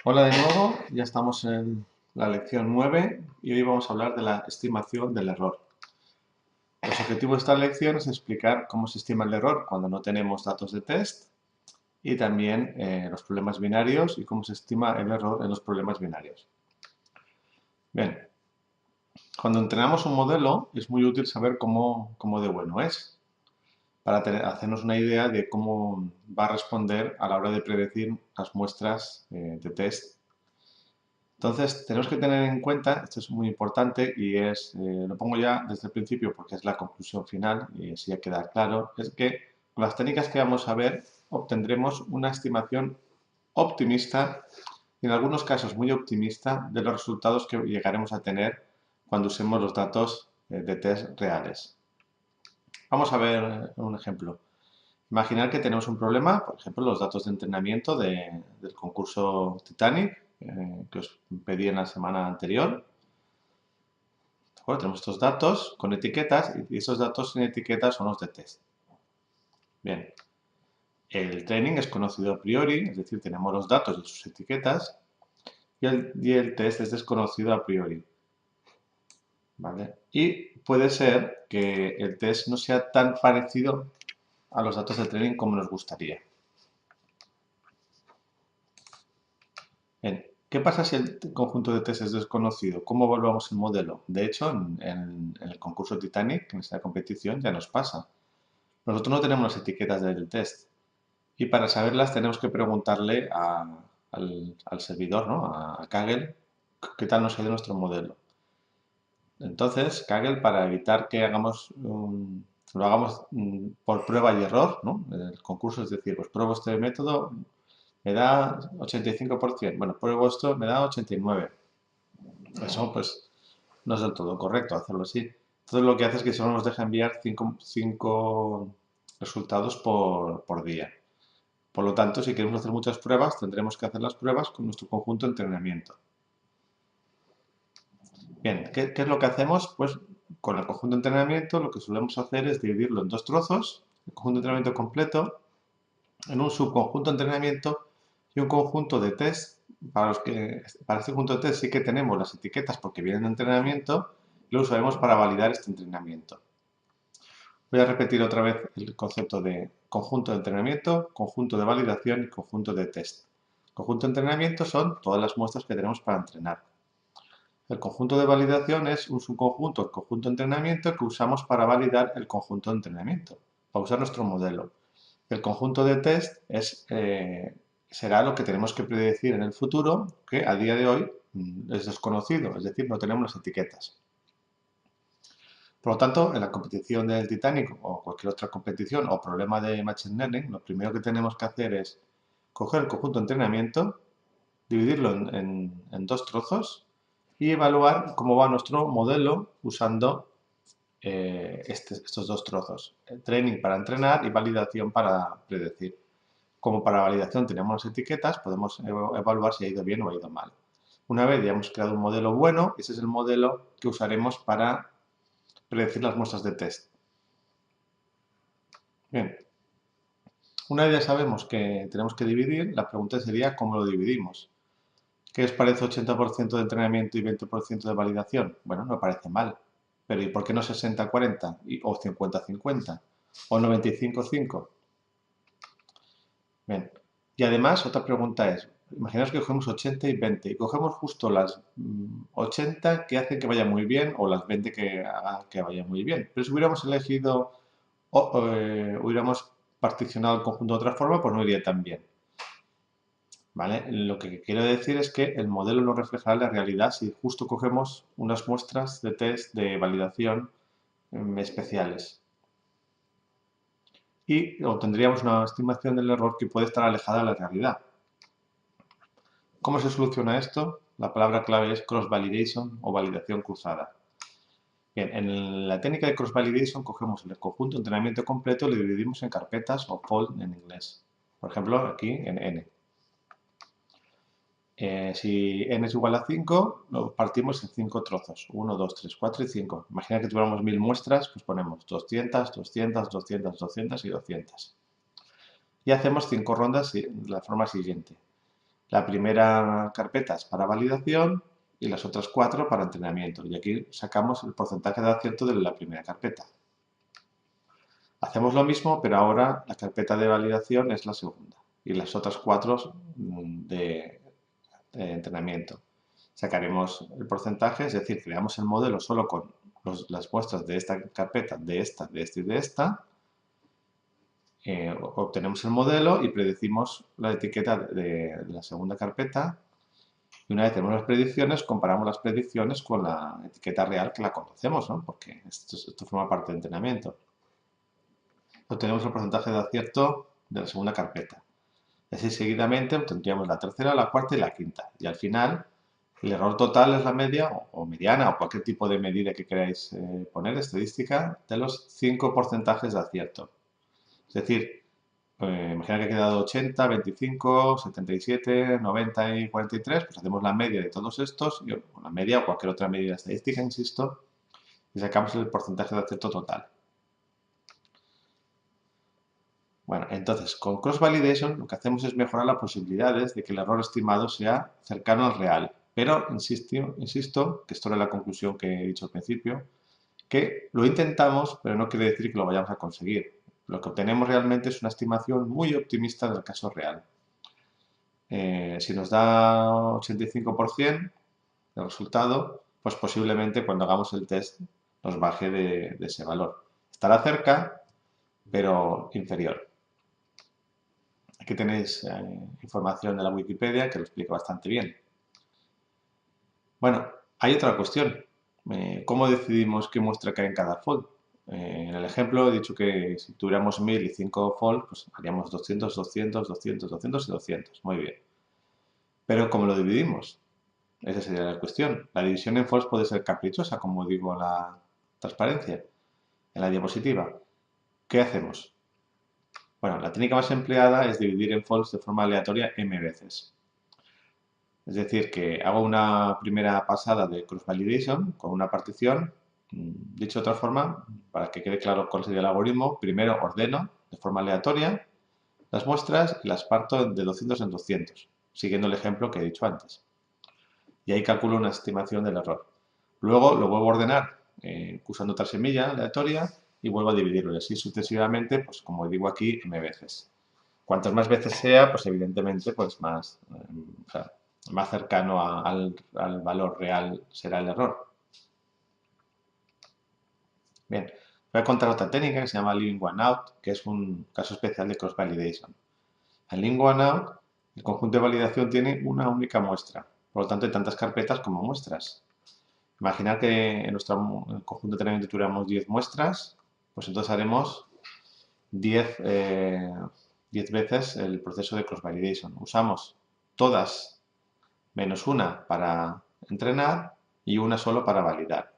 Hola de nuevo, ya estamos en la lección 9 y hoy vamos a hablar de la estimación del error. Los objetivos de esta lección es explicar cómo se estima el error cuando no tenemos datos de test y también los problemas binarios y cómo se estima el error en los problemas binarios. Bien, cuando entrenamos un modelo es muy útil saber cómo de bueno es para hacernos una idea de cómo va a responder a la hora de predecir las muestras de test. Entonces, tenemos que tener en cuenta, esto es muy importante y lo pongo ya desde el principio porque es la conclusión final y así ya queda claro, es que con las técnicas que vamos a ver obtendremos una estimación optimista y en algunos casos muy optimista de los resultados que llegaremos a tener cuando usemos los datos de test reales. Vamos a ver un ejemplo. Imaginar que tenemos un problema, por ejemplo, los datos de entrenamiento del concurso Titanic, que os pedí en la semana anterior. ¿De acuerdo? Tenemos estos datos con etiquetas y esos datos sin etiquetas son los de test. Bien, el training es conocido a priori, es decir, tenemos los datos y sus etiquetas, y el test es desconocido a priori. ¿Vale? Y puede ser que el test no sea tan parecido a los datos de training como nos gustaría. Bien, ¿qué pasa si el conjunto de test es desconocido? ¿Cómo evaluamos el modelo? De hecho, en el concurso Titanic, en esta competición, ya nos pasa. Nosotros no tenemos las etiquetas del test y para saberlas tenemos que preguntarle al servidor, ¿no? A Kaggle, qué tal nos ha ido nuestro modelo. Entonces, Kaggle, para evitar que lo hagamos por prueba y error, ¿no? El concurso es decir, pues pruebo este método, me da 85%. Bueno, pruebo esto, me da 89%. Eso, pues, no es del todo correcto hacerlo así. Entonces, lo que hace es que solo nos deja enviar cinco resultados por día. Por lo tanto, si queremos hacer muchas pruebas, tendremos que hacer las pruebas con nuestro conjunto de entrenamiento. Bien, ¿qué es lo que hacemos? Pues con el conjunto de entrenamiento lo que solemos hacer es dividirlo en dos trozos, el conjunto de entrenamiento completo, en un subconjunto de entrenamiento y un conjunto de test. Para este conjunto de test sí que tenemos las etiquetas porque vienen de entrenamiento y lo usaremos para validar este entrenamiento. Voy a repetir otra vez el concepto de conjunto de entrenamiento, conjunto de validación y conjunto de test. Conjunto de entrenamiento son todas las muestras que tenemos para entrenar. El conjunto de validación es un subconjunto del conjunto de entrenamiento que usamos para validar el conjunto de entrenamiento, para usar nuestro modelo. El conjunto de test será lo que tenemos que predecir en el futuro, que a día de hoy es desconocido, es decir, no tenemos las etiquetas. Por lo tanto, en la competición del Titanic o cualquier otra competición o problema de Machine Learning, lo primero que tenemos que hacer es coger el conjunto de entrenamiento, dividirlo en dos trozos y evaluar cómo va nuestro modelo usando estos dos trozos. Training para entrenar y validación para predecir. Como para validación tenemos las etiquetas, podemos evaluar si ha ido bien o ha ido mal. Una vez ya hemos creado un modelo bueno, ese es el modelo que usaremos para predecir las muestras de test. Bien, una vez ya sabemos que tenemos que dividir, la pregunta sería cómo lo dividimos. ¿Qué os parece 80% de entrenamiento y 20% de validación? Bueno, no parece mal. Pero ¿y por qué no 60-40? ¿O 50-50? ¿O 95-5? Bien. Y además, otra pregunta es, imaginaos que cogemos 80 y 20 y cogemos justo las 80 que hacen que vaya muy bien o las 20 que hagan que vaya muy bien. Pero si hubiéramos elegido hubiéramos particionado el conjunto de otra forma, pues no iría tan bien. ¿Vale? Lo que quiero decir es que el modelo no reflejará la realidad si justo cogemos unas muestras de test de validación especiales. Y obtendríamos una estimación del error que puede estar alejada de la realidad. ¿Cómo se soluciona esto? La palabra clave es cross-validation o validación cruzada. Bien, en la técnica de cross-validation cogemos el conjunto de entrenamiento completo y lo dividimos en carpetas o fold en inglés. Por ejemplo, aquí en N. Si n es igual a 5, lo partimos en 5 trozos. 1, 2, 3, 4 y 5. Imagina que tuviéramos 1000 muestras, pues ponemos 200, 200, 200, 200 y 200. Y hacemos 5 rondas de la forma siguiente. La primera carpeta es para validación y las otras 4 para entrenamiento. Y aquí sacamos el porcentaje de acierto de la primera carpeta. Hacemos lo mismo, pero ahora la carpeta de validación es la segunda y las otras 4 de entrenamiento. Sacaremos el porcentaje, es decir, creamos el modelo solo con las muestras de esta carpeta, de esta y de esta. Obtenemos el modelo y predecimos la etiqueta de la segunda carpeta. Y una vez tenemos las predicciones, comparamos las predicciones con la etiqueta real que la conocemos, ¿no? Porque esto forma parte del entrenamiento. Obtenemos el porcentaje de acierto de la segunda carpeta. Y así seguidamente obtendríamos la tercera, la cuarta y la quinta. Y al final, el error total es la media o mediana o cualquier tipo de medida que queráis poner, estadística, de los 5 porcentajes de acierto. Es decir, imagina que ha quedado 80, 25, 77, 90 y 43, pues hacemos la media de todos estos, o la media o cualquier otra medida estadística, insisto, y sacamos el porcentaje de acierto total. Bueno, entonces, con Cross Validation lo que hacemos es mejorar las posibilidades de que el error estimado sea cercano al real. Pero, insisto, que esto era la conclusión que he dicho al principio, que lo intentamos, pero no quiere decir que lo vayamos a conseguir. Lo que obtenemos realmente es una estimación muy optimista del caso real. Si nos da 85% el resultado, pues posiblemente cuando hagamos el test nos baje de ese valor. Estará cerca, pero inferior. Aquí tenéis información de la Wikipedia que lo explica bastante bien. Bueno, hay otra cuestión. ¿Cómo decidimos qué muestra cae en cada fold? En el ejemplo he dicho que si tuviéramos 1000 y 5 folds, pues haríamos 200, 200, 200, 200 y 200. Muy bien. Pero ¿cómo lo dividimos? Esa sería la cuestión. La división en folds puede ser caprichosa, como digo en la transparencia, en la diapositiva. ¿Qué hacemos? Bueno, la técnica más empleada es dividir en folds de forma aleatoria m veces. Es decir, que hago una primera pasada de cross validation con una partición. Dicho de otra forma, para que quede claro cuál sería el algoritmo, primero ordeno de forma aleatoria las muestras y las parto de 200 en 200, siguiendo el ejemplo que he dicho antes. Y ahí calculo una estimación del error. Luego lo vuelvo a ordenar usando otra semilla aleatoria y vuelvo a dividirlo. Y así sucesivamente, pues como digo aquí, m veces. Cuantas más veces sea, pues evidentemente pues más, más cercano al valor real será el error. Bien, voy a contar otra técnica que se llama Leaving One Out, que es un caso especial de cross validation. En Leaving One Out, el conjunto de validación tiene una única muestra, por lo tanto hay tantas carpetas como muestras. Imaginar que en nuestro conjunto de entrenamiento tuviéramos 10 muestras, pues entonces haremos 10 veces el proceso de cross validation. Usamos todas menos una para entrenar y una solo para validar.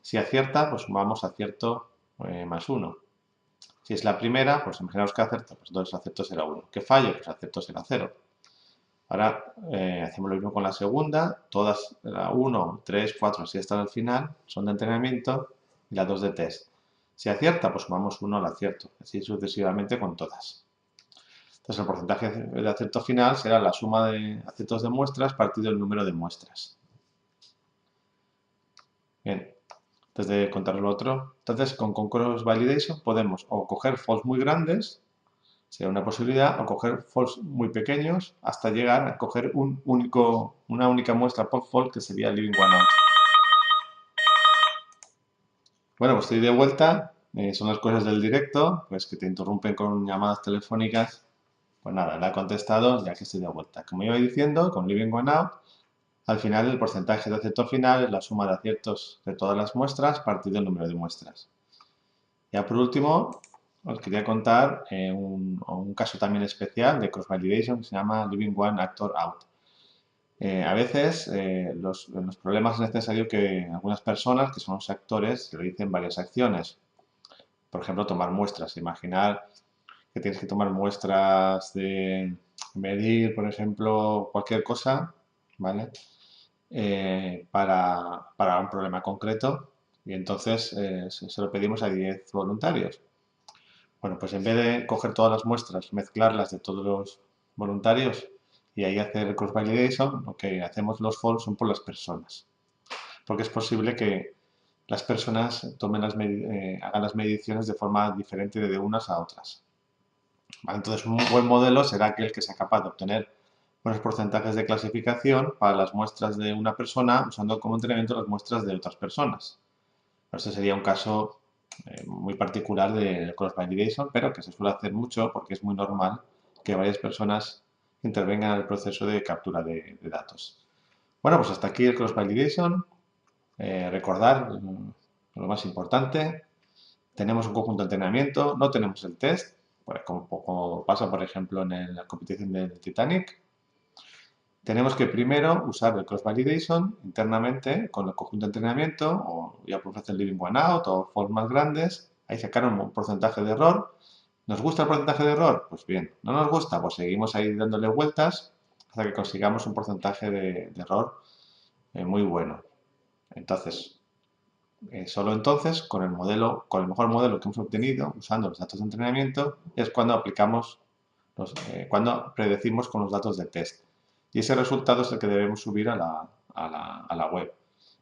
Si acierta, pues sumamos acierto más 1. Si es la primera, pues imaginaos que acierta, pues entonces acierto será 1. Que falle, pues acierto será 0. Ahora hacemos lo mismo con la segunda, todas la 1, 3, 4, así hasta el final, son de entrenamiento y las 2 de test. Si acierta, pues sumamos 1 al acierto, así sucesivamente con todas. Entonces el porcentaje de acierto final será la suma de aciertos de muestras partido el número de muestras. Bien, antes de contaros lo otro, entonces con Cross Validation podemos o coger false muy grandes, sería una posibilidad, o coger false muy pequeños hasta llegar a coger una única muestra por false que sería Leaving One Out. Bueno, pues estoy de vuelta, son las cosas del directo, pues que te interrumpen con llamadas telefónicas. Pues nada, la he contestado ya que estoy de vuelta. Como iba diciendo, con Leaving One Out, al final el porcentaje de acierto final es la suma de aciertos de todas las muestras partido el número de muestras. Ya por último, os quería contar un caso también especial de cross validation que se llama Leaving One Actor Out. A veces los problemas es necesario que algunas personas, que son los actores, realicen varias acciones. Por ejemplo, tomar muestras. Imaginar que tienes que tomar muestras de medir, por ejemplo, cualquier cosa, ¿vale? Para un problema concreto y entonces se lo pedimos a 10 voluntarios. Bueno, pues en vez de coger todas las muestras, mezclarlas de todos los voluntarios y ahí hacer el cross-validation, lo que hacemos los false son por las personas. Porque es posible que las personas hagan las mediciones de forma diferente de unas a otras. ¿Vale? Entonces, un buen modelo será aquel que sea capaz de obtener buenos porcentajes de clasificación para las muestras de una persona usando como entrenamiento las muestras de otras personas. Este sería un caso muy particular de cross-validation, pero que se suele hacer mucho porque es muy normal que varias personas intervengan en el proceso de captura de datos. Bueno, pues hasta aquí el cross-validation. Recordar lo más importante, tenemos un conjunto de entrenamiento, no tenemos el test, pues como pasa por ejemplo en la competición del Titanic. Tenemos que primero usar el cross-validation internamente con el conjunto de entrenamiento, o ya por hacer living one out, o falls más grandes, ahí sacar un porcentaje de error. ¿Nos gusta el porcentaje de error? Pues bien. ¿No nos gusta? Pues seguimos ahí dándole vueltas hasta que consigamos un porcentaje de error muy bueno. Entonces, solo entonces, con el modelo, con el mejor modelo que hemos obtenido, usando los datos de entrenamiento, es cuando aplicamos, cuando predecimos con los datos de test. Y ese resultado es el que debemos subir a la web,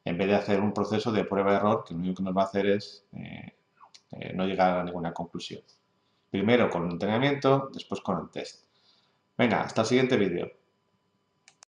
en vez de hacer un proceso de prueba-error que lo único que nos va a hacer es no llegar a ninguna conclusión. Primero con el entrenamiento, después con el test. Venga, hasta el siguiente vídeo.